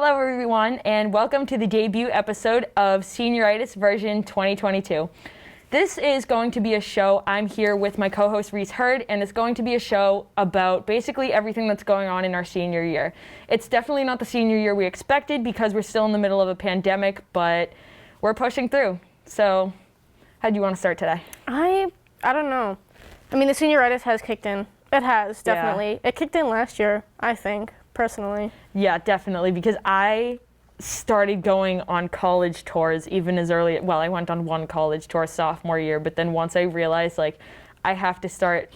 Hello everyone, and welcome to the debut episode of Senioritis version 2022. This is going to be a show. I'm here with my co-host Reese Hurd, and it's going to be a show about basically everything that's going on in our senior year. It's definitely not the senior year we expected because we're still in the middle of a pandemic, but we're pushing through. So, how do you want to start today? I don't know. I mean, the senioritis has kicked in. It has, definitely. Yeah. It kicked in last year, I think, personally. Yeah, definitely, because I started going on college tours even as early, well, I went on one college tour sophomore year, but then once I realized, like, I have to start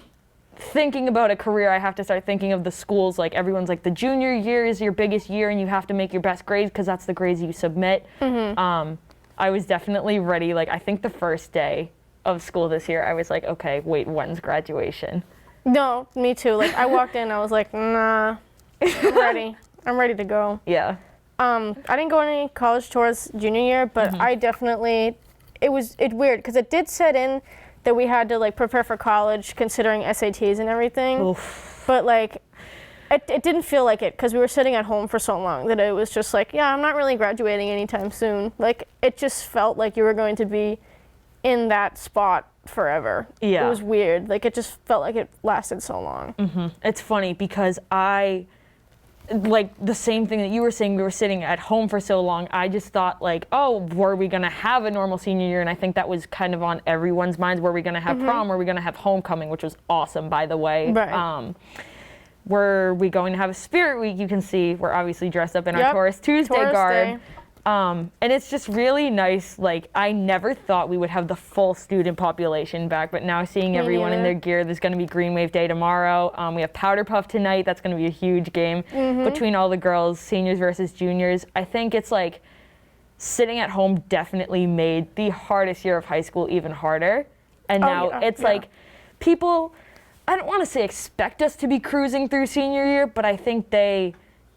thinking about a career, I have to start thinking of the schools, like, everyone's like, the junior year is your biggest year and you have to make your best grades because that's the grades you submit. Mm-hmm. I was definitely ready, like, I think the first day of school this year, I was like, okay, wait, when's graduation? No, me too. Like, I walked in, I was like, nah, I'm ready. I'm ready to go. Yeah. I didn't go on any college tours junior year, but I definitely, it's weird because it did set in that we had to like prepare for college considering SATs and everything. Oof. But like, it didn't feel like it because we were sitting at home for so long that it was just like, yeah, I'm not really graduating anytime soon. Like, it just felt like you were going to be in that spot forever. Yeah. It was weird. Like, it just felt like it lasted so long. Mm-hmm. It's funny because like the same thing that you were saying, we were sitting at home for so long. I just thought like, oh, were we going to have a normal senior year? And I think that was kind of on everyone's minds. Were we going to have prom? Were we going to have homecoming, which was awesome, by the way. Right. Were we going to have a spirit week? You can see we're obviously dressed up in our Taurus Tuesday garb. And it's just really nice. Like, I never thought we would have the full student population back, but now seeing everyone in their gear, there's going to be Green Wave Day tomorrow. We have Powder Puff tonight. That's going to be a huge game between all the girls, seniors versus juniors. I think it's like sitting at home definitely made the hardest year of high school even harder. And now it's like people, I don't want to say expect us to be cruising through senior year, but I think they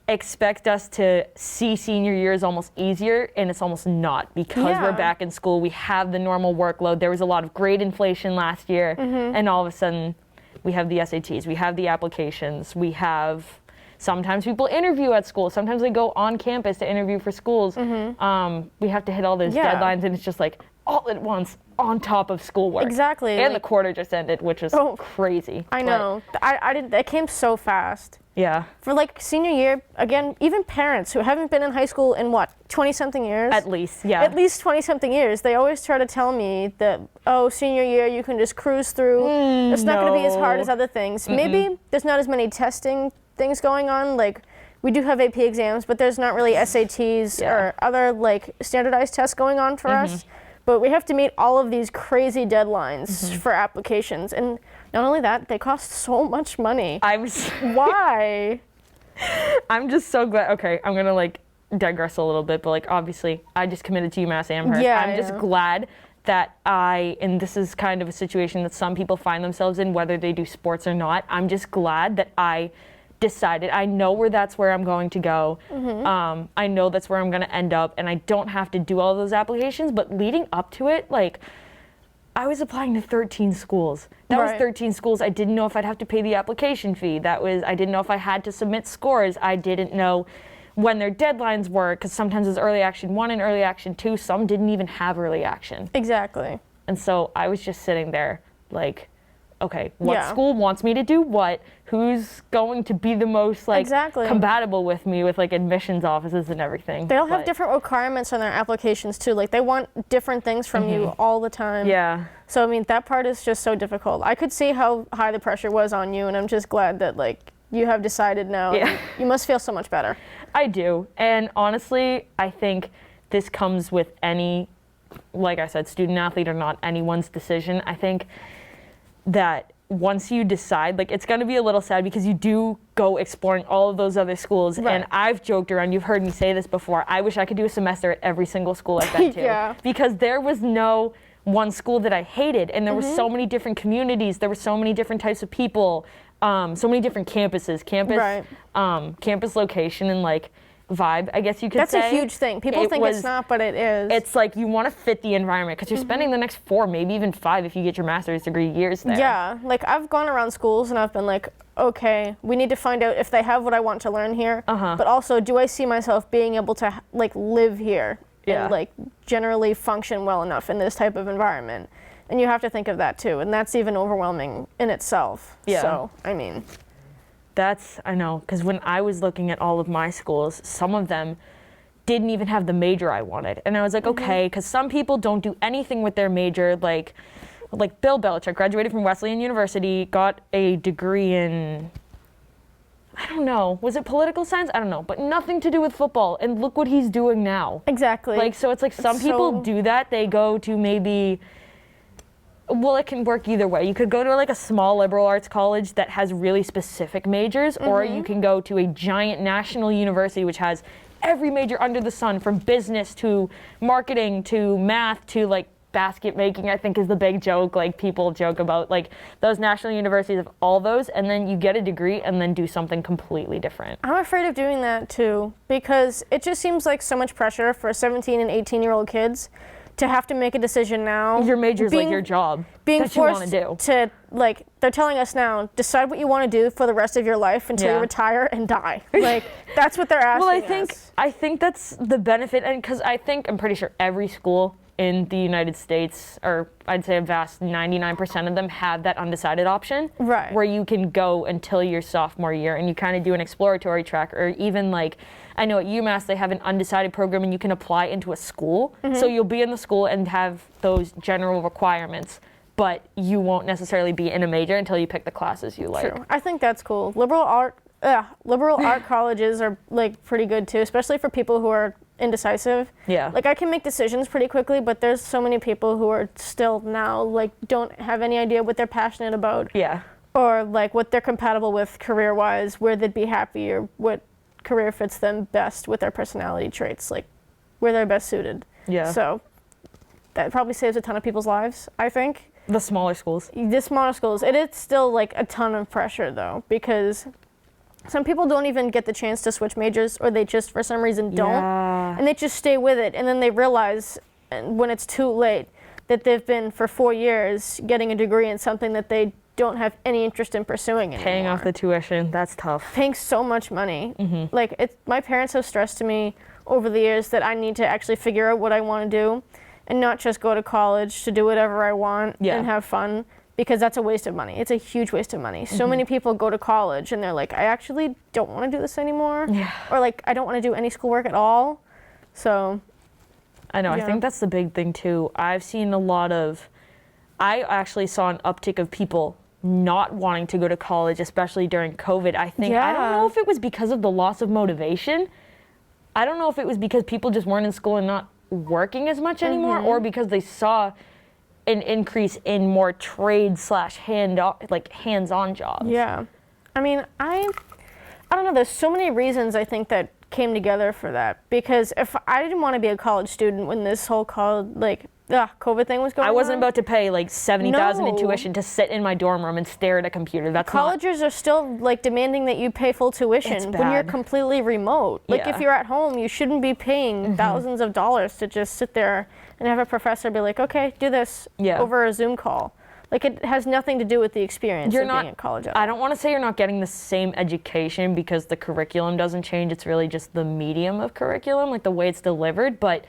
expect us to see senior year as almost easier, and it's almost not because we're back in school. We have the normal workload. There was a lot of grade inflation last year, and all of a sudden we have the SATs, we have the applications, we have sometimes people interview at school, sometimes they go on campus to interview for schools. We have to hit all those deadlines, and it's just like all at once on top of schoolwork. Exactly. And like, the quarter just ended, which is crazy. I know. I didn't. It came so fast. Yeah. For like senior year, again, even parents who haven't been in high school in what, 20-something years? At least, yeah. At least 20-something years. They always try to tell me that, oh, senior year, you can just cruise through. It's not going to be as hard as other things. Maybe there's not as many testing things going on. Like, we do have AP exams, but there's not really SATs or other like standardized tests going on for us. But we have to meet all of these crazy deadlines for applications. And not only that, they cost so much money. Why? I'm just so glad. Okay, I'm going to like digress a little bit, but like obviously I just committed to UMass Amherst. Yeah, I'm just glad that and this is kind of a situation that some people find themselves in, whether they do sports or not. I'm just glad that I decided, I know that's where I'm going to go. I know that's where I'm going to end up, and I don't have to do all those applications, but leading up to it, like, I was applying to 13 schools. That was 13 schools. I didn't know if I'd have to pay the application fee. I didn't know if I had to submit scores. I didn't know when their deadlines were, because sometimes it's early action 1 and early action 2. Some didn't even have early action. Exactly. And so I was just sitting there like, okay, what school wants me to do what? Who's going to be the most like compatible with me with like admissions offices and everything? They'll have different requirements on their applications too. Like, they want different things from you all the time. Yeah. So I mean, that part is just so difficult. I could see how high the pressure was on you, and I'm just glad that like you have decided now. Yeah. You must feel so much better. I do. And honestly, I think this comes with any, like I said, student athlete or not, anyone's decision. I think that once you decide, like, it's going to be a little sad because you do go exploring all of those other schools. And I've joked around, you've heard me say this before, I wish I could do a semester at every single school I've been to. Because there was no one school that I hated, and there were so many different communities, there were so many different types of people, so many different campuses, campus location, and like vibe, I guess you could say. That's a huge thing. People think it's not, but it is. It's like you want to fit the environment because you're spending the next 4, maybe even 5 if you get your master's degree years there. Yeah, like I've gone around schools and I've been like, okay, we need to find out if they have what I want to learn here, but also do I see myself being able to like live here and like generally function well enough in this type of environment. And you have to think of that too, and that's even overwhelming in itself. Yeah. So, I mean. I know, because when I was looking at all of my schools, some of them didn't even have the major I wanted. And I was like, okay, because some people don't do anything with their major, like Bill Belichick graduated from Wesleyan University, got a degree in, I don't know, was it political science? I don't know, but nothing to do with football. And look what he's doing now. Exactly. Like, so it's like some people do that. They go to maybe, well, it can work either way. You could go to like a small liberal arts college that has really specific majors, or you can go to a giant national university which has every major under the sun, from business to marketing to math to like basket making, I think is the big joke. Like people joke about like those national universities of all those, and then you get a degree and then do something completely different. I'm afraid of doing that too, because it just seems like so much pressure for 17 and 18-year-old kids to have to make a decision now. Your major's like your job. Being that forced you want to, like, they're telling us now, decide what you want to do for the rest of your life until you retire and die. Like, that's what they're asking us. I think that's the benefit, and because I'm pretty sure every school in the United States, or I'd say a vast 99% of them, have that undecided option. Right. Where you can go until your sophomore year and you kind of do an exploratory track, or even like, I know at UMass they have an undecided program and you can apply into a school. So you'll be in the school and have those general requirements, but you won't necessarily be in a major until you pick the classes you like. True. I think that's cool. Liberal art colleges are like pretty good too, especially for people who are indecisive. Yeah. Like I can make decisions pretty quickly, but there's so many people who are still now like don't have any idea what they're passionate about. Yeah. Or like what they're compatible with career-wise, where they'd be happy, or what career fits them best with their personality traits, like where they're best suited. Yeah. So that probably saves a ton of people's lives, I think. The smaller schools. The smaller schools. It is still like a ton of pressure though, because some people don't even get the chance to switch majors, or they just for some reason don't. Yeah. And they just stay with it, and then they realize when it's too late that they've been for 4 years getting a degree in something that they don't have any interest in pursuing anymore. Paying off the tuition, that's tough. Paying so much money. Like my parents have stressed to me over the years that I need to actually figure out what I want to do, and not just go to college to do whatever I want and have fun, because that's a waste of money. It's a huge waste of money. So many people go to college and they're like, I actually don't want to do this anymore. Yeah. Or like, I don't want to do any schoolwork at all. So. I know, I think that's the big thing too. I actually saw an uptick of people not wanting to go to college, especially during COVID. I think, I don't know if it was because of the loss of motivation. I don't know if it was because people just weren't in school and not working as much anymore, or because they saw an increase in more trade / hands-on jobs. Yeah. I mean, I don't know, there's so many reasons I think that came together for that, because if I didn't want to be a college student when this whole COVID thing was going on. I wasn't about to pay like $70,000 in tuition to sit in my dorm room and stare at a computer. Colleges are still like demanding that you pay full tuition when you're completely remote. Like if you're at home, you shouldn't be paying thousands of dollars to just sit there and have a professor be like, okay, do this over a Zoom call. Like it has nothing to do with the experience of being at college. I don't want to say you're not getting the same education, because the curriculum doesn't change. It's really just the medium of curriculum, like the way it's delivered. But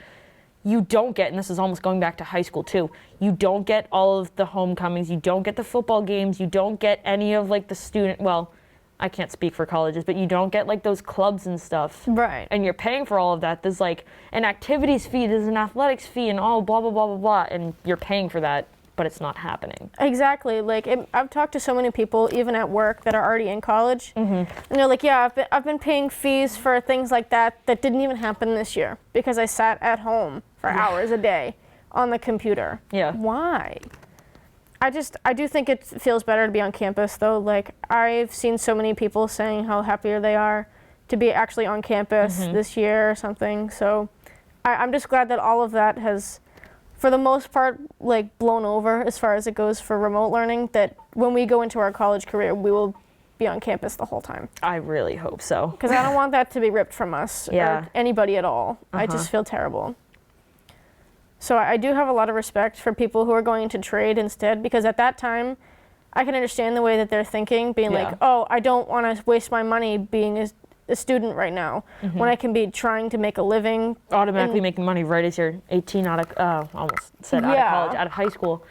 you don't get, and this is almost going back to high school too, you don't get all of the homecomings, you don't get the football games, you don't get any of like the student, well, I can't speak for colleges, but you don't get like those clubs and stuff. Right. And you're paying for all of that. There's like an activities fee, there's an athletics fee, and all blah, blah, blah, blah, blah, and you're paying for that, but it's not happening. Exactly. Like I've talked to so many people, even at work, that are already in college, and they're like, yeah, I've been paying fees for things like that didn't even happen this year because I sat at home for hours a day on the computer. Yeah. Why? I do think it feels better to be on campus though. Like I've seen so many people saying how happier they are to be actually on campus this year or something. So I'm just glad that all of that has, for the most part, like blown over as far as it goes for remote learning, that when we go into our college career, we will be on campus the whole time. I really hope so. Because I don't want that to be ripped from us or anybody at all. I just feel terrible. So I do have a lot of respect for people who are going into trade instead, because at that time, I can understand the way that they're thinking, being like, oh, I don't want to waste my money being a student right now when I can be trying to make a living. Automatically making money right as you're 18 out of, almost said out of college, out of high school.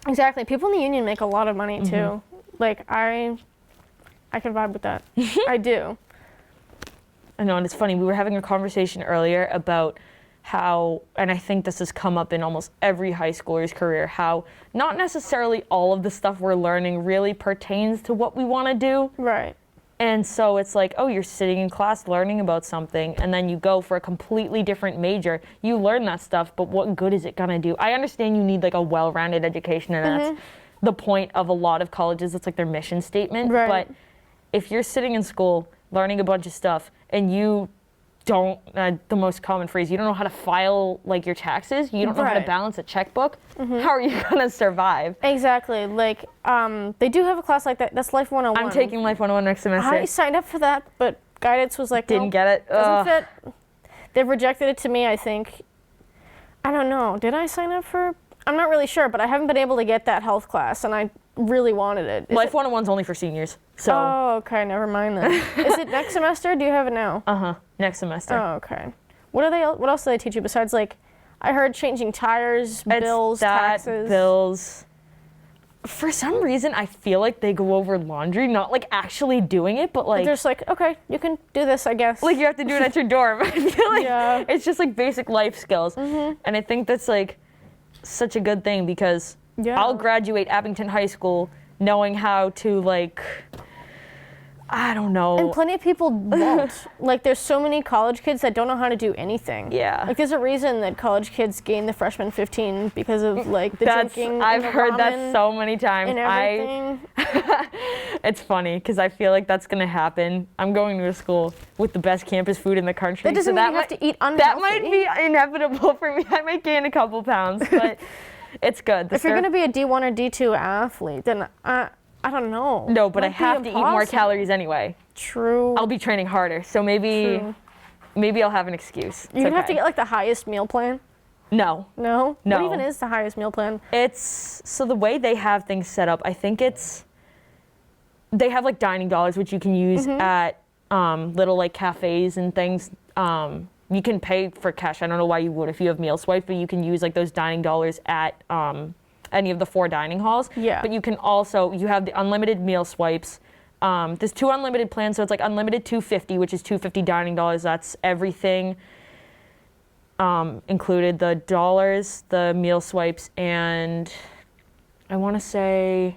Exactly. People in the union make a lot of money too. Like, I can vibe with that. I do. I know, and it's funny, we were having a conversation earlier about how, and I think this has come up in almost every high schooler's career, how not necessarily all of the stuff we're learning really pertains to what we want to do. Right. And so it's like, oh, you're sitting in class learning about something, and then you go for a completely different major. You learn that stuff, but what good is it going to do? I understand you need like a well-rounded education, and that's the point of a lot of colleges. It's like their mission statement. Right. But if you're sitting in school learning a bunch of stuff and you don't, the most common phrase, you don't know how to file like your taxes, you don't know how to balance a checkbook, how are you going to survive? Exactly. Like, they do have a class like that. That's Life 101. I'm taking Life 101 next semester. I signed up for that, but guidance was like, didn't get it. Doesn't fit. They've rejected it to me, I think. I don't know. Did I sign up for? I'm not really sure, but I haven't been able to get that health class, and I really wanted it. Life 101's only for seniors. So. Oh, okay. Never mind then. Is it next semester? Do you have it now? Next semester. Oh, okay. What else do they teach you besides, like, I heard changing tires, bills, taxes. Bills. For some reason, I feel like they go over laundry, not like actually doing it, but like. They're just like, okay, you can do this, I guess. Like you have to do it at your dorm. I feel like it's just like basic life skills. And I think that's like such a good thing, because I'll graduate Abington High School knowing how to, like, I don't know. And plenty of people won't. Like, there's so many college kids that don't know how to do anything. Yeah. Like, there's a reason that college kids gain the freshman 15 because of, like, the drinking. I've heard that so many times. And everything. It's funny, because I feel like that's going to happen. I'm going to a school with the best campus food in the country. That doesn't mean you have to eat unhealthy. That might be inevitable for me. I might gain a couple pounds, but it's good. If you're going to be a D1 or D2 athlete, then I don't know. No, but I have to eat more calories anyway. True. I'll be training harder, so maybe I'll have an excuse. You're gonna have to get like the highest meal plan? No. No? No. What even is the highest meal plan? So the way they have things set up, I think they have like dining dollars, which you can use at little like cafes and things. You can pay for cash. I don't know why you would if you have meal swipe, but you can use like those dining dollars at any of the 4 dining halls. Yeah. But you can also, you have the unlimited meal swipes. There's 2 unlimited plans, so it's like unlimited $250, which is $250 dining dollars. That's everything included, the dollars, the meal swipes, and I want to say,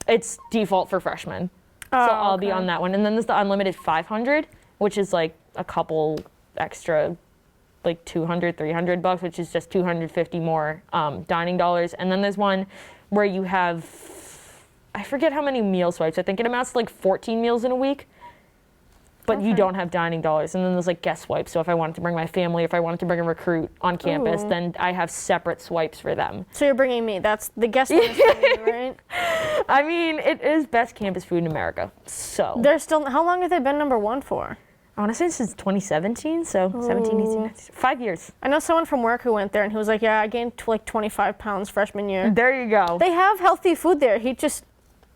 it's default for freshmen. So I'll be on that one. And then there's the unlimited 500, which is like a couple extra, like $200-300, which is just $250 more dining dollars. And then there's one where you have, I forget how many meal swipes. I think it amounts to like 14 meals in a week, but you don't have dining dollars. And then there's like guest swipes. So if I wanted to bring my family, if I wanted to bring a recruit on campus, then I have separate swipes for them. So you're bringing me. That's the guest one is for me, right? I mean, it is best campus food in America. So they're still. How long have they been #1 for? I want to say since 2017, so 17, 18, 19, 5 years. I know someone from work who went there, and he was like, yeah, I gained like 25 pounds freshman year. There you go. They have healthy food there. He just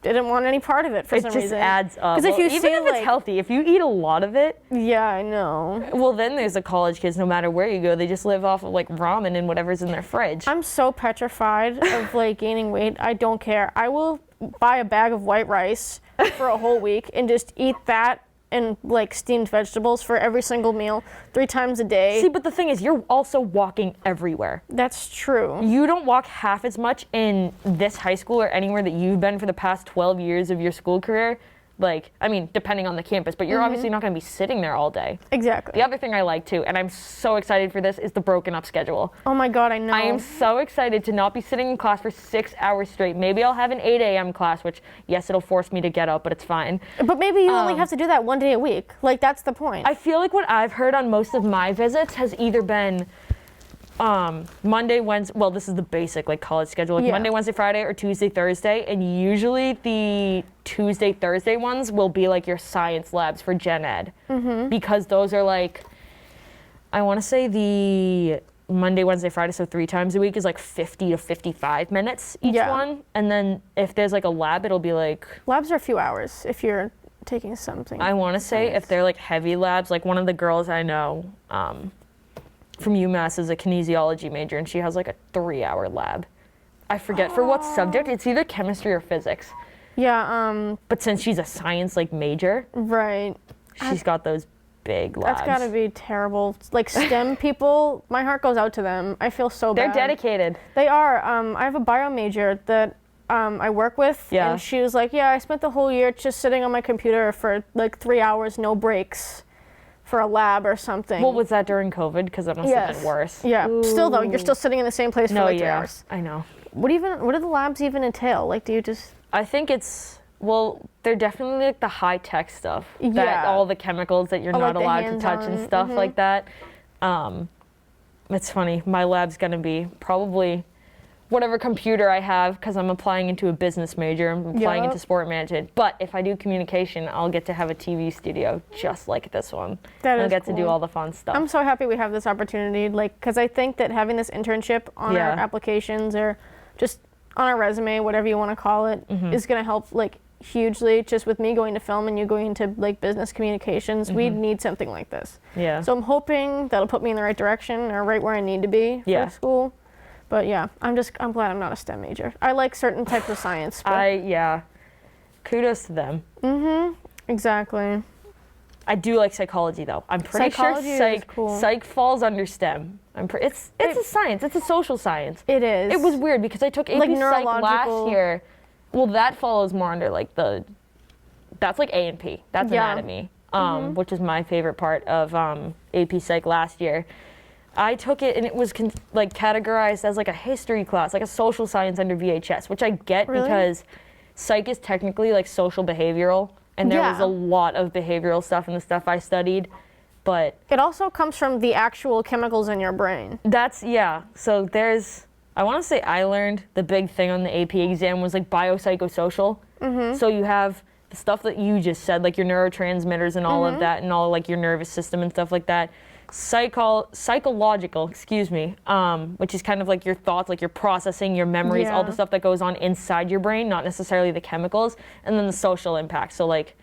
didn't want any part of it for some reason. It just adds up. Because even if it's healthy, if you eat a lot of it. Yeah, I know. Well, then there's the college kids, no matter where you go, they just live off of like ramen and whatever's in their fridge. I'm so petrified of like gaining weight. I don't care. I will buy a bag of white rice for a whole week and just eat that and like steamed vegetables for every single meal 3 times a day. See, but the thing is, you're also walking everywhere. That's true. You don't walk half as much in this high school or anywhere that you've been for the past 12 years of your school career. Like, I mean, depending on the campus, but you're obviously not going to be sitting there all day. Exactly. The other thing I like too, and I'm so excited for this, is the broken up schedule. Oh my God, I know. I am so excited to not be sitting in class for 6 hours straight. Maybe I'll have an 8 a.m. class, which, yes, it'll force me to get up, but it's fine. But maybe you only have to do that 1 day a week. Like, that's the point. I feel like what I've heard on most of my visits has either been Monday, Wednesday, well, this is the basic like college schedule, like Yeah. Monday, Wednesday, Friday, or Tuesday, Thursday, and usually the Tuesday, Thursday ones will be like your science labs for gen ed, because those are like, I want to say the Monday, Wednesday, Friday, so 3 times a week is like 50 to 55 minutes each one, and then if there's like a lab, it'll be like... Labs are a few hours if you're taking something. I want to say if they're like heavy labs, like one of the girls I know from UMass is a kinesiology major, and she has like a 3-hour lab. I forget for what subject. It's either chemistry or physics. Yeah. But since she's a science like major, right. she's got those big labs. That's gotta be terrible. Like STEM people, my heart goes out to them. I feel so bad. They're dedicated. They are. I have a bio major that I work with, and she was like, yeah, I spent the whole year just sitting on my computer for like 3 hours, no breaks, for a lab or something. What was that during COVID? Because that must have been worse. Yeah. Ooh. Still though, you're still sitting in the same place for like 3 hours. I know. What do the labs even entail? Like, do you just... I think it's, well, they're definitely like the high tech stuff. That all the chemicals that you're not allowed to touch and stuff like that. It's funny. My lab's gonna be probably whatever computer I have, because I'm applying into a business major. I'm applying into sport management. But if I do communication, I'll get to have a TV studio just like this one. I'll get to do all the fun stuff. I'm so happy we have this opportunity, like, because I think that having this internship on our applications or just on our resume, whatever you want to call it, is going to help like hugely. Just with me going to film and you going into like business communications, we need something like this. Yeah. So I'm hoping that'll put me in the right direction or right where I need to be for school. But yeah, I'm glad I'm not a STEM major. I like certain types of science. But kudos to them. Exactly. I do like psychology though. I'm pretty sure psych falls under STEM. It's a science. It's a social science. It is. It was weird because I took AP Psych last year. Well, that follows more under like that's like A and P. That's anatomy, which is my favorite part of AP Psych last year. I took it and it was like categorized as like a history class, like a social science under VHS, which I get because psych is technically like social behavioral, and there was a lot of behavioral stuff in the stuff I studied, but it also comes from the actual chemicals in your brain. So I want to say I learned the big thing on the AP exam was like biopsychosocial. So you have the stuff that you just said, like your neurotransmitters and all of that, and all like your nervous system and stuff like that. Psychological, which is kind of like your thoughts, like your processing, your memories, all the stuff that goes on inside your brain, not necessarily the chemicals, and then the social impact. So like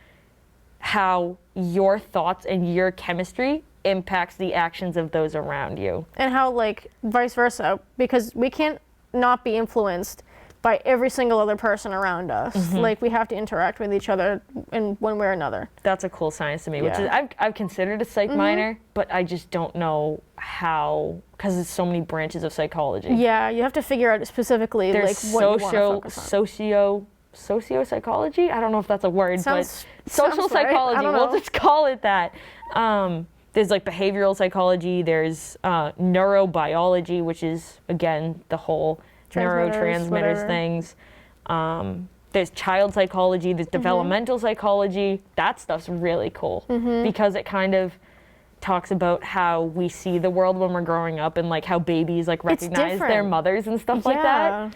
how your thoughts and your chemistry impacts the actions of those around you. And how like vice versa, because we can't not be influenced by every single other person around us. Like we have to interact with each other in one way or another. That's a cool science to me, which is I've considered a psych minor, but I just don't know how, because there's so many branches of psychology. Yeah, you have to figure out specifically like what you want to focus on. Socio-psychology? I don't know if that's a word, but social psychology. Right? We'll just call it that. There's like behavioral psychology. There's neurobiology, which is again the whole neurotransmitters things. There's child psychology, there's developmental psychology. That stuff's really cool because it kind of talks about how we see the world when we're growing up and like how babies like recognize their mothers and stuff like that.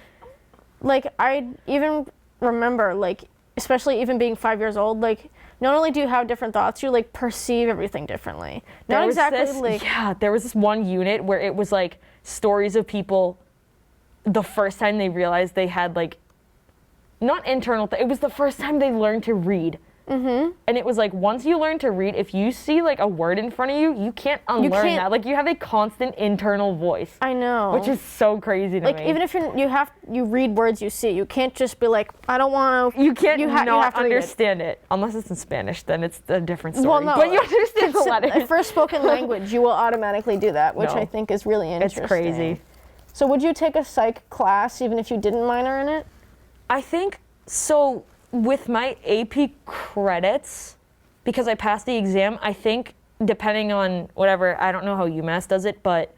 Like I even remember like, especially even being 5 years old, like not only do you have different thoughts, you like perceive everything differently. Not exactly like there was this one unit where it was like stories of people the first time they realized they had like, not internal, it was the first time they learned to read. And it was like, once you learn to read, if you see like a word in front of you, you can't unlearn that. Like you have a constant internal voice. I know. Which is so crazy to me. Like even if you read words you see, you can't just be like, I don't want to. You can't not understand it. Unless it's in Spanish, then it's a different story. Well, no. But you understand the letters. For spoken language, you will automatically do that, which I think is really interesting. It's crazy. So would you take a psych class even if you didn't minor in it? I think so. With my AP credits, because I passed the exam, I think depending on whatever, I don't know how UMass does it, but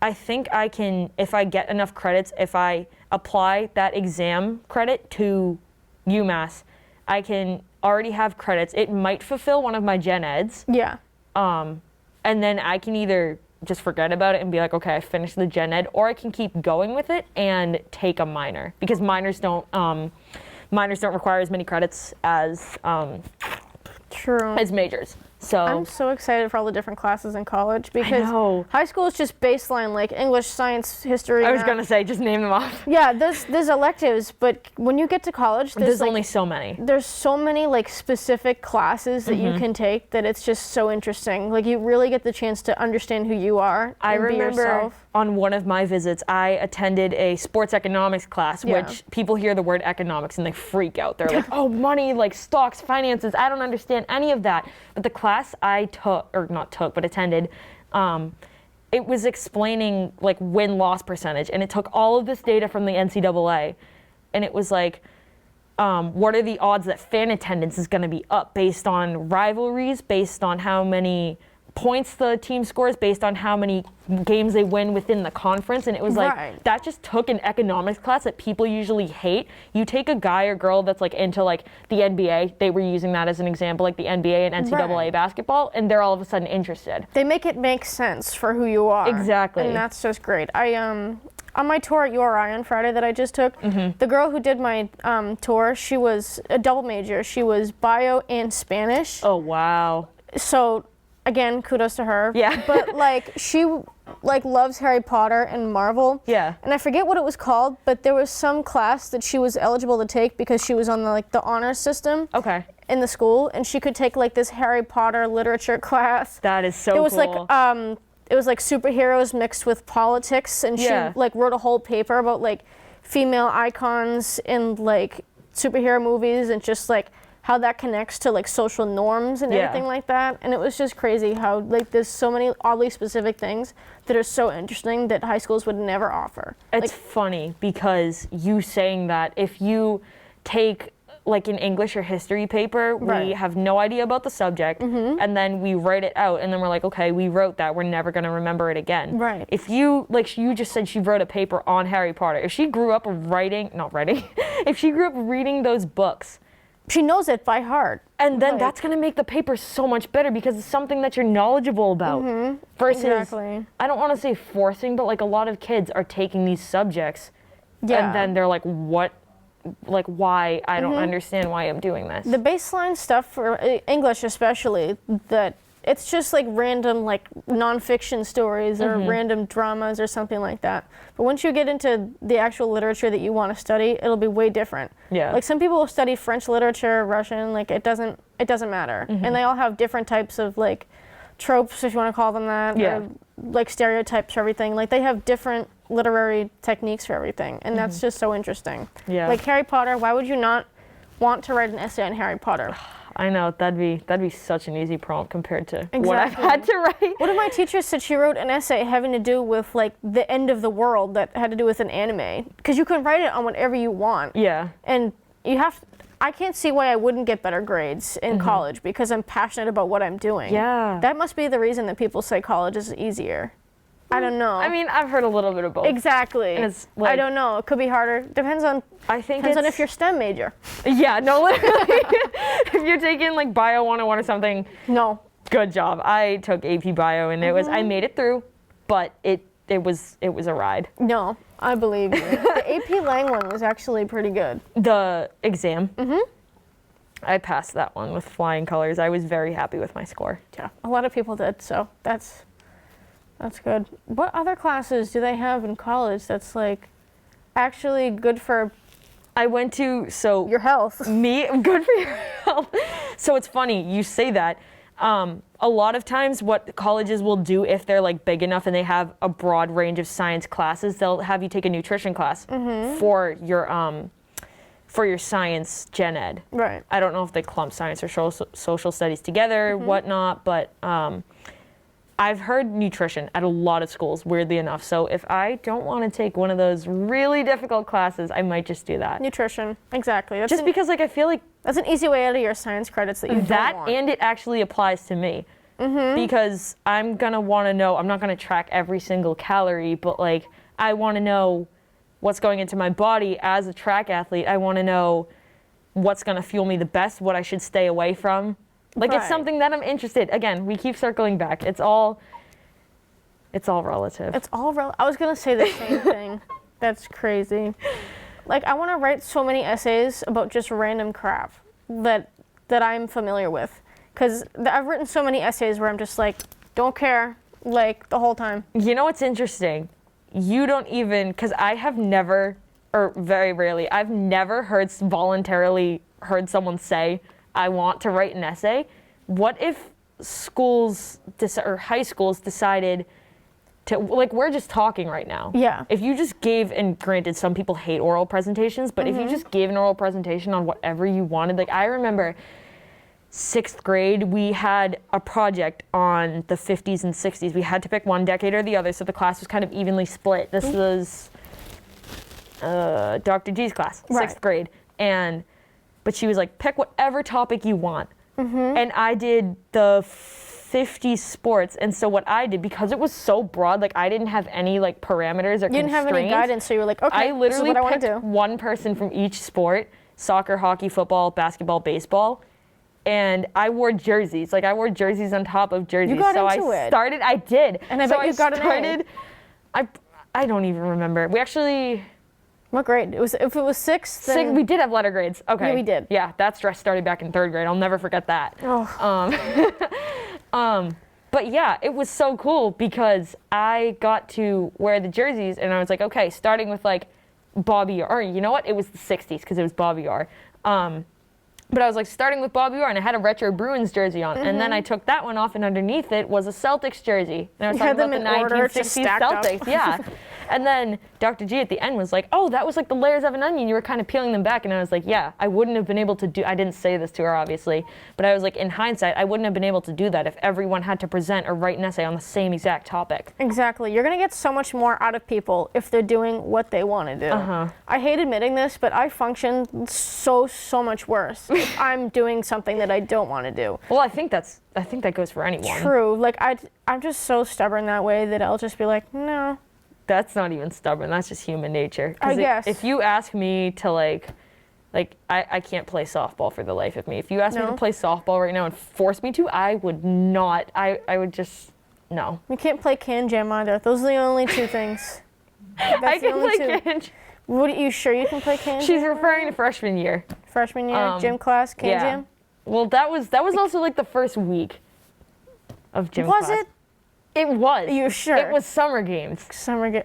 I think I can, if I get enough credits, if I apply that exam credit to UMass, I can already have credits. It might fulfill one of my gen eds. Yeah. And then I can either just forget about it and be like, okay, I finished the gen ed, or I can keep going with it and take a minor, because minors don't require as many credits as majors. So I'm so excited for all the different classes in college, because high school is just baseline, like English, science, history. I was gonna say, just name them off. Yeah, there's electives, but when you get to college, there's like, only so many. There's so many like specific classes that you can take that it's just so interesting. Like you really get the chance to understand who you are. I and remember be yourself. On one of my visits, I attended a sports economics class, which people hear the word economics and they freak out. They're like, oh, money, like stocks, finances. I don't understand any of that. But the class I attended, it was explaining like win-loss percentage, and it took all of this data from the NCAA, and it was like, what are the odds that fan attendance is going to be up based on rivalries, based on how many points the team scores, based on how many games they win within the conference. And it was like, that just took an economics class that people usually hate. You take a guy or girl that's like into like the NBA, they were using that as an example, like the NBA and NCAA basketball, and they're all of a sudden interested. They make it make sense for who you are. Exactly. And that's just great. On my tour at URI on Friday that I just took, the girl who did my tour, she was a double major. She was bio and Spanish. Oh, wow. So again, kudos to her. Yeah. But like she like loves Harry Potter and Marvel. Yeah. And I forget what it was called, but there was some class that she was eligible to take because she was on the honors system. Okay. In the school, and she could take like this Harry Potter literature class. That is so cool. It was like it was like superheroes mixed with politics, and she like wrote a whole paper about like female icons in like superhero movies and just like how that connects to like social norms and everything like that. And it was just crazy how like there's so many oddly specific things that are so interesting that high schools would never offer. It's funny because you saying that, if you take like an English or history paper, we have no idea about the subject, and then we write it out, and then we're like, okay, we wrote that, we're never going to remember it again. Right. If you, like you just said, she wrote a paper on Harry Potter. If she grew up if she grew up reading those books, she knows it by heart. And then that's going to make the paper so much better because it's something that you're knowledgeable about. Versus, I don't want to say forcing, but like a lot of kids are taking these subjects, and then they're like, what? Like, why? I don't understand why I'm doing this. The baseline stuff for English especially, that it's just like random like nonfiction stories or random dramas or something like that. But once you get into the actual literature that you want to study, it'll be way different. Yeah. Like some people will study French literature, Russian, like it doesn't matter. And they all have different types of like tropes, if you want to call them that, or like stereotypes for everything. Like they have different literary techniques for everything, and that's just so interesting. Yeah. Like Harry Potter, why would you not want to write an essay on Harry Potter? I know, that'd be such an easy prompt compared to what I've had to write. One of my teachers said she wrote an essay having to do with like the end of the world that had to do with an anime, because you can write it on whatever you want. Yeah. And I can't see why I wouldn't get better grades in college, because I'm passionate about what I'm doing. Yeah. That must be the reason that people say college is easier. I don't know. I mean, I've heard a little bit of both. Exactly. And it's like, I don't know. It could be harder. Depends on if you're STEM major. Yeah, no, literally. If you're taking like Bio 101 or something. No. Good job. I took AP Bio, and I made it through, but it was a ride. No, I believe you. The AP Lang one was actually pretty good. The exam? I passed that one with flying colors. I was very happy with my score. Yeah, a lot of people did, so that's good. What other classes do they have in college that's like actually good for your health? Good for your health. So it's funny you say that. A lot of times what colleges will do, if they're like big enough and they have a broad range of science classes, they'll have you take a nutrition class for your science gen ed. Right. I don't know if they clump science or social studies together, whatnot, but I've heard nutrition at a lot of schools, weirdly enough. So if I don't want to take one of those really difficult classes, I might just do that. Nutrition, exactly. Because like I feel like that's an easy way out of your science credits that you don't want. And it actually applies to me. Because I'm going to want to know, I'm not going to track every single calorie, but like I want to know what's going into my body as a track athlete. I want to know what's going to fuel me the best, what I should stay away from. Like, it's something that I'm interested. Again, we keep circling back. It's all It's all relative. It's all I was gonna say the same thing. That's crazy. Like, I want to write so many essays about just random crap that I'm familiar with. Because I've written so many essays where I'm just like, don't care, like, the whole time. You know what's interesting? You don't even, because I have never, or very rarely, I've never voluntarily heard someone say, I want to write an essay. What if schools or high schools decided to, like, we're just talking right now. Yeah. If you just gave, and granted, some people hate oral presentations, but if you just gave an oral presentation on whatever you wanted, like, I remember 6th grade, we had a project on the 50s and 60s. We had to pick one decade or the other, so the class was kind of evenly split. This was Dr. G's class, 6th grade. But she was like, pick whatever topic you want. And I did the 50 sports, and so what I did, because it was so broad, like, I didn't have any, like, parameters or constraints. You didn't have any guidance, so you were like, okay, I literally this is what I want to do. One person from each sport: soccer, hockey, football, basketball, baseball, and I wore jerseys. Like, I wore jerseys on top of jerseys. You got so into it. I did. And I bet you got an A. I don't even remember. We actually... What grade? If it was 6th, then... we did have letter grades. Okay. Yeah, we did. Yeah, that stress started back in 3rd grade. I'll never forget that. But yeah, it was so cool because I got to wear the jerseys, and I was like, okay, starting with, like, Bobby Orr. You know what? It was the 60s because it was Bobby Orr. But I was like, starting with Bobby Orr, and I had a retro Bruins jersey on. And then I took that one off, and underneath it was a Celtics jersey. And I was talking about the 1960s Celtics. Yeah. And then Dr. G at the end was like, oh, that was like the layers of an onion. You were kind of peeling them back. And I was like, yeah, I wouldn't have been able to do, I didn't say this to her, obviously, but I was like, in hindsight, I wouldn't have been able to do that if everyone had to present or write an essay on the same exact topic. Exactly. You're going to get so much more out of people if they're doing what they want to do. I hate admitting this, but I function so much worse if I'm doing something that I don't want to do. Well, I think that goes for anyone. True. Like, I'm just so stubborn that way that I'll just be like, no. That's not even stubborn. That's just human nature. I guess. If you ask me to, like I can't play softball for the life of me. If you ask me to play softball right now and force me to, I would not. I would just, no. You can't play can jam either. Those are the only two things. I can play can jam. What, are you sure you can play can jam? She's referring to freshman year. Freshman year, gym class, can jam? Well, that was also like the first week of gym class. Was it? It was. Are you sure? It was summer games.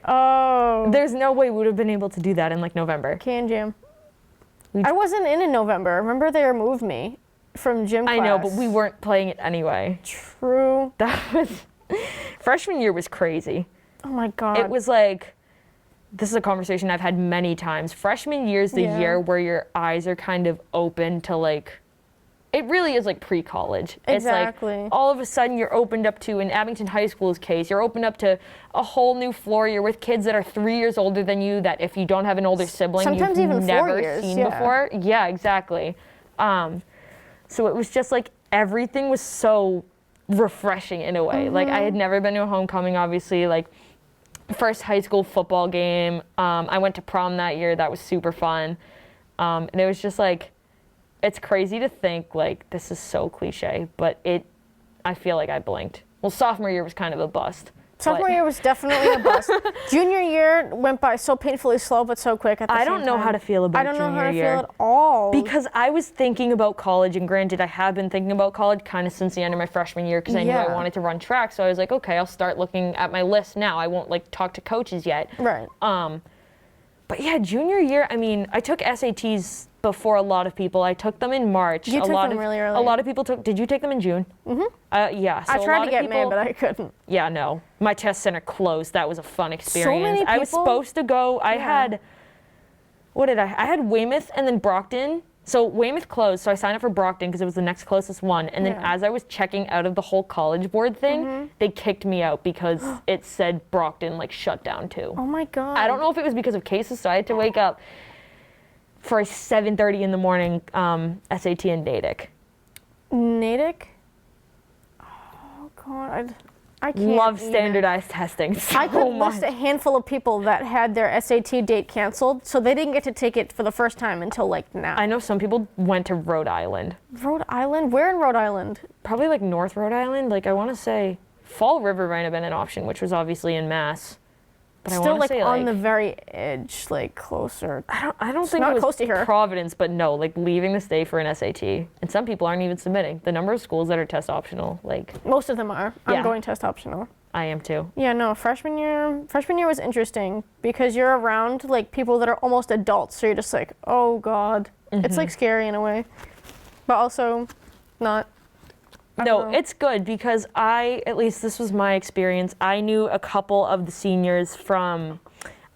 Oh. There's no way we would have been able to do that in, like, November. Can jam. I wasn't in November. Remember, they removed me from gym class. I know, but we weren't playing it anyway. True. Freshman year was crazy. Oh my God. It was like, this is a conversation I've had many times. Freshman year is the year where your eyes are kind of open to, like, it really is like pre-college. Exactly. It's like all of a sudden you're opened up to, in Abington High School's case, you're opened up to a whole new floor. You're with kids that are 3 years older than you, that if you don't have an older sibling, sometimes you've even never 4 years, seen before. Yeah, exactly. So it was just like everything was so refreshing in a way. Like, I had never been to a homecoming, obviously. Like, first high school football game. I went to prom that year. That was super fun. And it was just like, it's crazy to think, like, this is so cliche, but I feel like I blinked. Well, sophomore year was kind of a bust. Sophomore year was definitely a bust. Junior year went by so painfully slow, but so quick at the same time. I don't know how to feel about junior year. I don't know how to feel at all. Because I was thinking about college, and granted, I have been thinking about college kind of since the end of my freshman year because I knew I wanted to run track. So I was like, okay, I'll start looking at my list now. I won't, like, talk to coaches yet. Right. But yeah, junior year, I mean, I took SATs before a lot of people. I took them in March. You took them really early. A lot of people did you take them in June? Yeah. So I tried to get May, but I couldn't. Yeah, no. My test center closed. That was a fun experience. So many people? I was supposed to go. I had Weymouth and then Brockton. So Weymouth closed, so I signed up for Brockton because it was the next closest one. And then as I was checking out of the whole college board thing, they kicked me out because it said Brockton, like, shut down too. Oh my God. I don't know if it was because of cases, so I had to wake up for a 7:30 in the morning SAT in Natick. Natick? Oh God, I can't. Love standardized testing so I could much. list a handful of people that had their SAT date canceled, so they didn't get to take it for the first time until, like, now. I know some people went to Rhode Island. Rhode Island? Where in Rhode Island? Probably, like, North Rhode Island. Like, I want to say Fall River might have been an option, which was obviously in Mass. But still, like, on the very edge, like, closer. I don't think not it was close to here. Providence, but no, like, leaving the state for an SAT. And some people aren't even submitting. The number of schools that are test optional, like... Most of them are. Yeah. I'm going test optional. I am too. Yeah, no, freshman year was interesting because you're around, like, people that are almost adults, so you're just like, oh, God. It's, like, scary in a way, but also not. No, it's good because at least this was my experience, I knew a couple of the seniors from,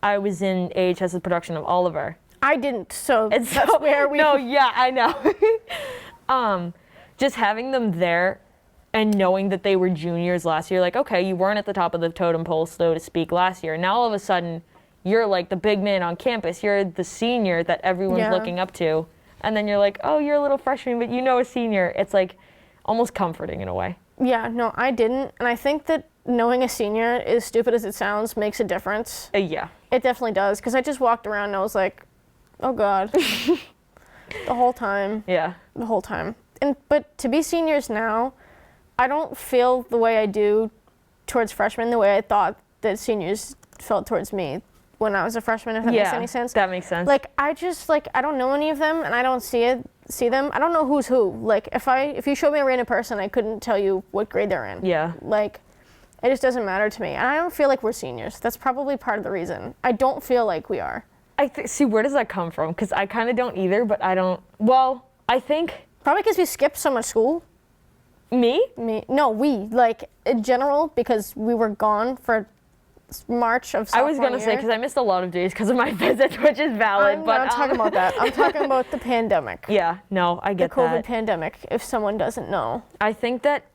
I was in AHS's production of Oliver. I didn't, so that's where we... No, yeah, I know. Just having them there and knowing that they were juniors last year, like, okay, you weren't at the top of the totem pole, so to speak, last year. Now all of a sudden, you're like the big man on campus. You're the senior that everyone's looking up to. And then you're like, oh, you're a little freshman, but you know a senior. It's like almost comforting in a way. Yeah, no, I didn't. And I think that knowing a senior, as stupid as it sounds, makes a difference. Yeah. It definitely does. Because I just walked around and I was like, oh, God. The whole time. Yeah. The whole time. But to be seniors now, I don't feel the way I do towards freshmen the way I thought that seniors felt towards me when I was a freshman, if that makes any sense. That makes sense. Like, I just, like, I don't know any of them, and I don't see them. I don't know who's who. Like, if you showed me a random person, I couldn't tell you what grade they're in. Yeah. Like, it just doesn't matter to me. And I don't feel like we're seniors. That's probably part of the reason. I don't feel like we are. See, where does that come from? Because I kind of don't either, but I don't, well, I think... Probably because we skipped so much school. Me? No, we. Like, in general, because we were gone for March of sophomore I was going to say, because I missed a lot of days because of my visits, which is valid. I'm not talking about that. I'm talking about the pandemic. Yeah, no, I get the COVID that. pandemic, if someone doesn't know. I think that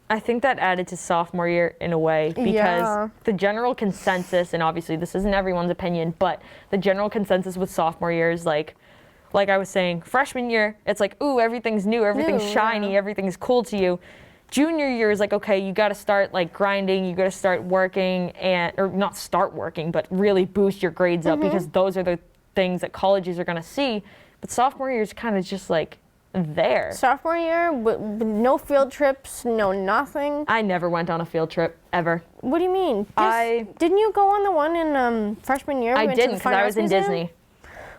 added to sophomore year in a way because the general consensus, and obviously this isn't everyone's opinion, but the general consensus with sophomore year is like I was saying, freshman year, it's like, ooh, everything's new, everything's shiny, everything's cool to you. Junior year is like, okay, you got to start like grinding, you got to start working or not start working, but really boost your grades up because those are the things that colleges are going to see. But sophomore year is kind of just like there. Sophomore year, no field trips, no nothing. I never went on a field trip ever. What do you mean? Didn't you go on the one in freshman year? I didn't because I was in Disney.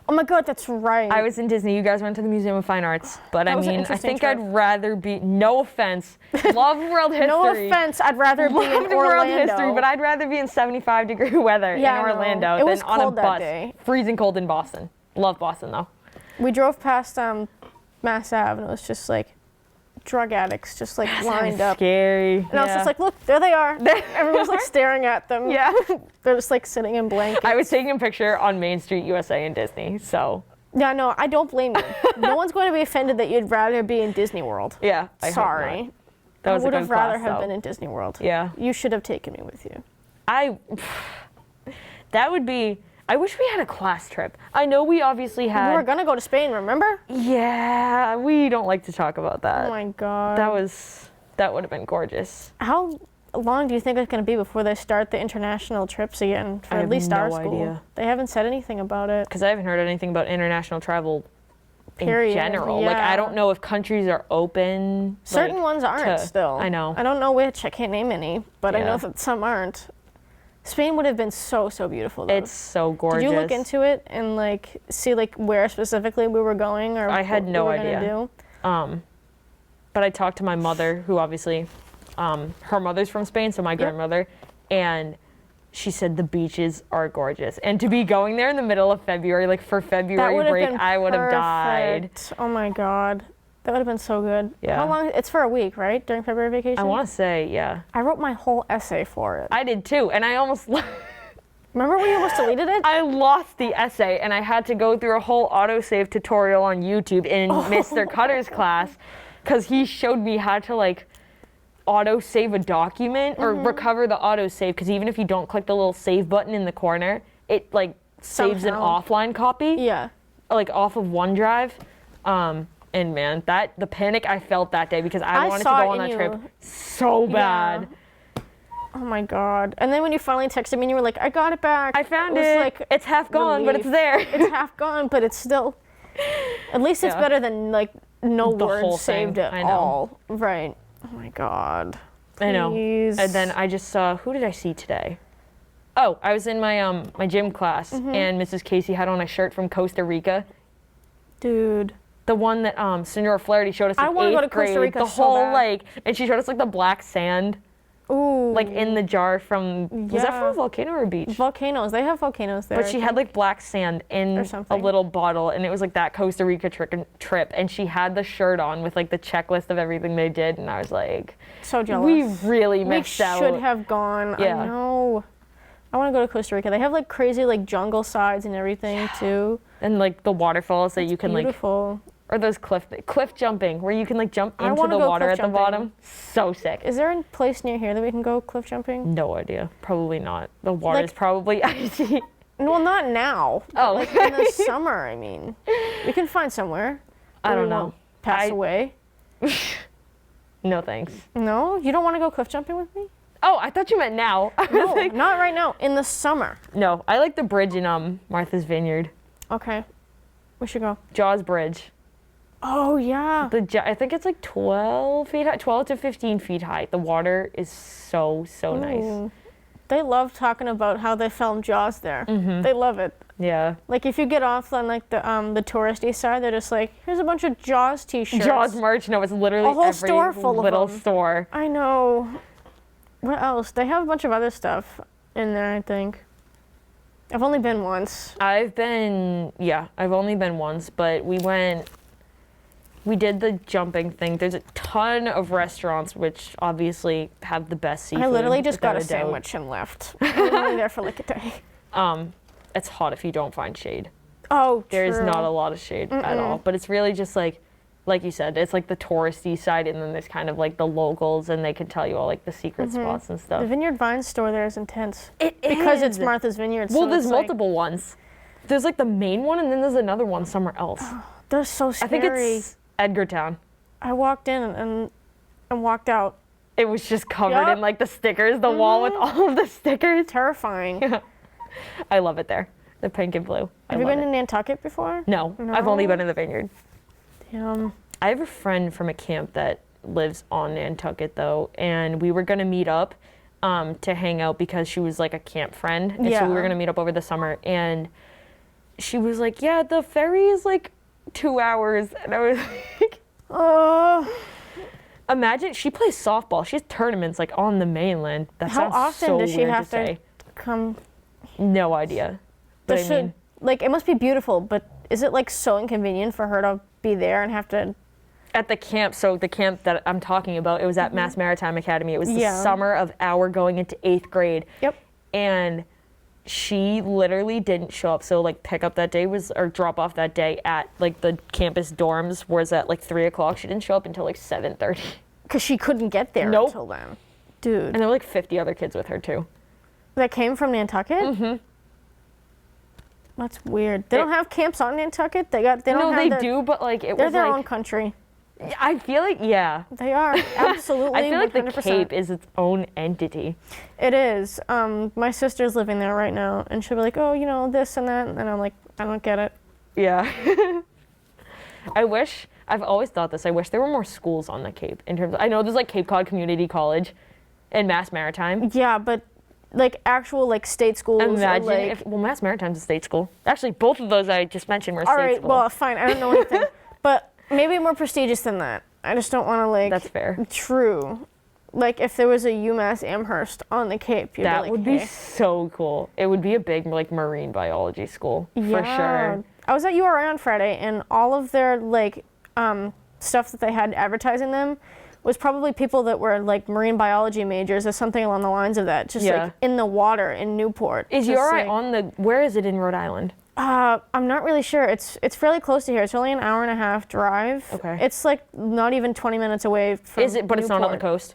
Oh my God, that's right. I was in Disney. You guys went to the Museum of Fine Arts. But I mean, I think trip. I'd rather be, no offense, love world history. No offense, I'd rather be in Orlando. World history, but I'd rather be in 75-degree weather in Orlando than on a bus. Day. Freezing cold in Boston. Love Boston though. We drove past Mass Ave and it was just like drug addicts just like lined up. Scary. And I was just like, look, there they are. Everyone's like staring at them. Yeah. They're just like sitting in blankets. I was taking a picture on Main Street, USA in Disney, so. Yeah, no, I don't blame you. No one's going to be offended that you'd rather be in Disney World. Yeah, Sorry. That was I would have rather have though. been in Disney World. Yeah. You should have taken me with you. That would be, I wish we had a class trip. I know we obviously had. We were going to go to Spain, remember? Yeah, we don't like to talk about that. Oh my God. That would have been gorgeous. How long do you think it's going to be before they start the international trips again for at least our school? Idea. They haven't said anything about it. Because I haven't heard anything about international travel Period. In general. Yeah. Like, I don't know if countries are open. Certain ones aren't still. I know. I don't know which. I can't name any, but I know that some aren't. Spain would have been so beautiful though. It's so gorgeous. Did you look into it and like see like where specifically we were going or I had no idea. Do? But I talked to my mother, who obviously, her mother's from Spain, so my grandmother, and she said the beaches are gorgeous. And to be going there in the middle of February, like for February break, I would have died. Oh my God. That would have been so good. Yeah. How long? It's for a week, right? During February vacation? I want to say, yeah. I wrote my whole essay for it. I did too, and I almost... Remember when you almost deleted it? I lost the essay, and I had to go through a whole autosave tutorial on YouTube in Mr. Cutter's class, because he showed me how to, like, auto-save a document, or recover the autosave, because even if you don't click the little save button in the corner, it, like, saves an offline copy. Yeah. Like, off of OneDrive. And man, the panic I felt that day because I wanted to go on that trip so bad. Oh my God. And then when you finally texted me and you were like, I got it back. I found it. Like, it's half gone, but it's there. It's half gone, but it's still, at least it's better than like no words saved at all. Right. Oh my God. I know. Please. And then I just saw, who did I see today? Oh, I was in my my gym class, and Mrs. Casey had on a shirt from Costa Rica. Dude. The one that Senor Flaherty showed us in 8th grade. I want to go to Costa Rica the so whole bad. like, and she showed us like the black sand, Ooh. like in the jar from. Was that from a volcano or a beach? Volcanoes. They have volcanoes there. But she had like black sand in a little bottle, and it was like that Costa Rica trip, and she had the shirt on with like the checklist of everything they did, and I was like, so jealous. We really missed out. We should have gone. Yeah. I know. I want to go to Costa Rica. They have like crazy like jungle sides and everything too. And like the waterfalls that you can beautiful. Or those cliff jumping where you can like jump into the go water cliff at the bottom. So sick. Is there a place near here that we can go cliff jumping? No idea. Probably not. The water's probably icy. Well, not now. Oh, like in the summer. I mean, we can find somewhere. I don't know. Pass away. No thanks. No, you don't want to go cliff jumping with me? Oh, I thought you meant now. No, not right now. In the summer. No, I like the bridge in Martha's Vineyard. Okay, we should go. Jaws Bridge. Oh yeah. I think it's like 12 feet high, 12 to 15 feet high. The water is so nice. They love talking about how they filmed Jaws there. They love it. Yeah. Like if you get off on like the touristy side, they're just like, here's a bunch of Jaws t-shirts. Jaws merch. No, it's literally a whole every store full little of them. store. I know. What else? They have a bunch of other stuff in there, I think. I've only been once. I've only been once, but we did the jumping thing. There's a ton of restaurants which obviously have the best seafood. I literally just got a sandwich and left. I was only there for like a day. It's hot if you don't find shade. Oh, There's not a lot of shade at all, but it's really just like you said, it's like the touristy side, and then there's kind of like the locals, and they can tell you all like the secret spots and stuff. The Vineyard Vines store there is intense. It because is. it's Martha's Vineyard. Well, so there's it's multiple ones. There's like the main one, and then there's another one somewhere else. They're so scary. I think it's Edgartown. I walked in and walked out. It was just covered in like the stickers, the wall with all of the stickers. Terrifying. I love it there. The pink and blue. Have you been to Nantucket before? No, I've only been in the Vineyard. Damn. I have a friend from a camp that lives on Nantucket though, and we were gonna meet up to hang out because she was like a camp friend, and so we were gonna meet up over the summer, and she was like, yeah, the ferry is like 2 hours, and I was like, oh. Imagine, she plays softball. She has tournaments like on the mainland. That How sounds often so does she weird have to to say. come? No idea. But I mean, like, it must be beautiful, but is it like so inconvenient for her to be there and have to? at the camp, so the camp that I'm talking about, it was at Mass Maritime Academy. It was the summer of our going into 8th grade. Yep. And she literally didn't show up. So like pick up that day was, or drop off that day at like the campus dorms was at like 3 o'clock. She didn't show up until like 7:30. Because she couldn't get there until then. Dude. And there were like 50 other kids with her too. That came from Nantucket? Mm-hmm. That's weird. They don't have camps on Nantucket? They don't no, have they do, but like it they're was their like, own country. I feel like, yeah. They are, absolutely. I feel like 100%. the Cape is its own entity. It is. My sister's living there right now, and she'll be like, oh, you know, this and that, and I'm like, I don't get it. Yeah. I've always thought this, I wish there were more schools on the Cape in terms of, I know there's like Cape Cod Community College and Mass Maritime. Yeah, but like actual like state schools. Imagine like, if, well, Mass Maritime's a state school. Actually, both of those I just mentioned were a state all right, school. well, fine, I don't know anything. But maybe more prestigious than that. I just don't want to like. That's fair. True. Like if there was a UMass Amherst on the Cape, you'd that be like, would be so cool. It would be a big like marine biology school for sure. I was at URI on Friday, and all of their like stuff that they had advertising them was probably people that were like marine biology majors or something along the lines of that. Just like in the water in Newport. Is URI on the? Where is it in Rhode Island? I'm not really sure. It's fairly close to here. It's only an hour and a half drive. Okay. It's like not even 20 minutes away from Is it? But Newport. It's not on the coast.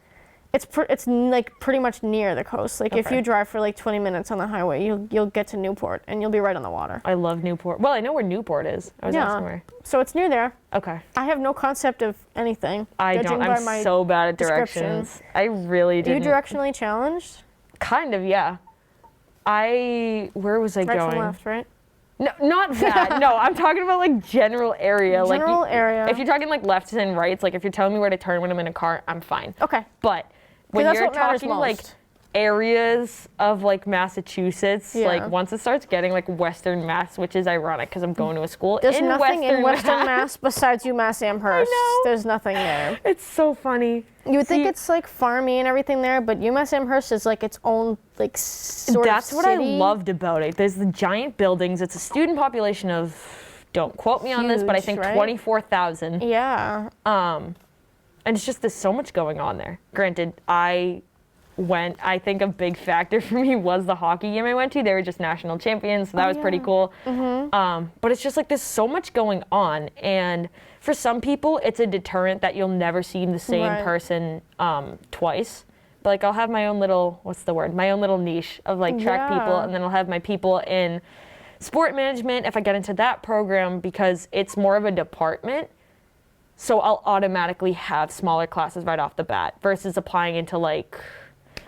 It's like pretty much near the coast. Like if you drive for like 20 minutes on the highway, you'll get to Newport and you'll be right on the water. I love Newport. Well, I know where Newport is. I was asking where. So it's near there. Okay. I have no concept of anything. I don't. I'm so bad at directions. I really didn't. Are you directionally challenged? Kind of, yeah. Where was I going? Right from left, right? No, not that. No, I'm talking about like general area. General area. If you're talking like lefts and rights, like if you're telling me where to turn when I'm in a car, I'm fine. Okay. But when that's you're what matters talking like most. areas of like Massachusetts, Yeah. like once it starts getting like Western Mass, which is ironic because I'm going to a school There's in nothing in Western Mass. Mass besides UMass Amherst. know. There's nothing there. It's so funny. You would think See, it's like farmy and everything there, but UMass Amherst is like its own like sort that's of what I city. loved about it. There's the giant buildings. It's a student population of, don't quote me on this, but I Huge, think right? 24,000. Yeah. And it's just there's so much going on there. Granted, I think a big factor for me was the hockey game I went to. They were just national champions, so that was pretty cool. But it's just like there's so much going on, and for some people, it's a deterrent that you'll never see the same Right. person twice. But like I'll have my own little, my own little niche of like track people, Yeah. and then I'll have my people in sport management if I get into that program because it's more of a department. So I'll automatically have smaller classes right off the bat versus applying into like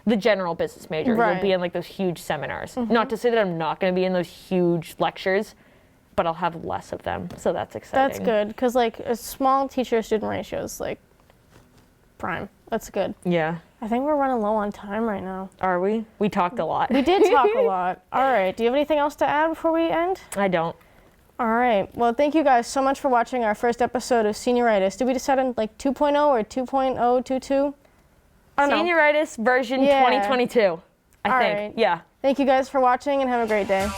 the general business major. Right. You'll be in like those huge seminars. Not to say that I'm not going to be in those huge lectures, but I'll have less of them. So that's exciting. That's good, because like a small teacher-student ratio is like prime. That's good. Yeah. I think we're running low on time right now. Are we? We talked a lot. We did talk a lot. All right. Do you have anything else to add before we end? I don't. All right. Well, thank you guys so much for watching our first episode of Senioritis. Did we decide on like 2.0 or 2.022? I don't know. Senioritis version Yeah. 2022. I All think. right. Yeah. Thank you guys for watching and have a great day.